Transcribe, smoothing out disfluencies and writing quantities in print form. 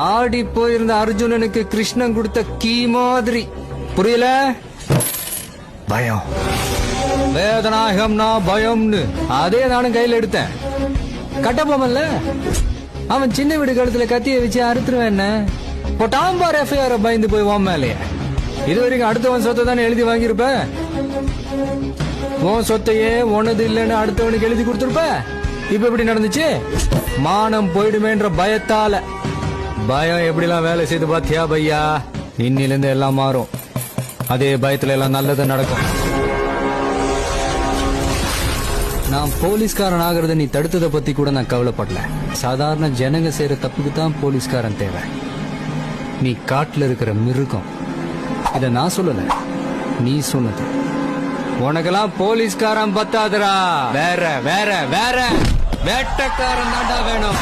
ஆடி போயிருந்த அர்ஜுனனுக்கு கிருஷ்ணன் கொடுத்த கீ மாதிரி. புரியல? பயம். வேதநாயகம்னா பயம்னு அதே நானும் கையில எடுத்தேன். கட்டப்போமல்ல, அவன் சின்ன வீடு கழுத்துல கத்திய வச்சு அறுத்துருவேன். என்ன போட்டாம் பார் எஃப்ஐஆர் பயந்து போய் வான் மேலையே. இது வரைக்கும் அடுத்தவன் சொத்தை தானே எழுதி வாங்கியிருப்ப. உன் சொத்தையே உனது இல்லைன்னு அடுத்தவனுக்கு எழுதி கொடுத்துருப்ப. இப்ப எப்படி நடந்துச்சு? மானம் போயிடுமேன்ற பயத்தால. பயம் எப்படிலாம் வேலை செய்து பாத்தியா பையா? இன்னிலிருந்து எல்லாம் மாறும். அதே பயத்துல எல்லாம் நல்லது நடக்கும். நான் போலீஸ்காரன் ஆகிறத நீ தடுத்ததை பத்தி கூட நான் கவலைப்படல. சாதாரண ஜனங்க செய்யற தப்புக்கு தான் போலீஸ்காரன் தேவை. நீ காட்டுல இருக்கிற மிருகம். இத நான் சொல்லல, நீ சொன்னது. உனக்கெல்லாம் போலீஸ்காரன் பத்தாதுரா. வேற வேற வேற வேட்டக்காரன் தாண்டா வேணும்.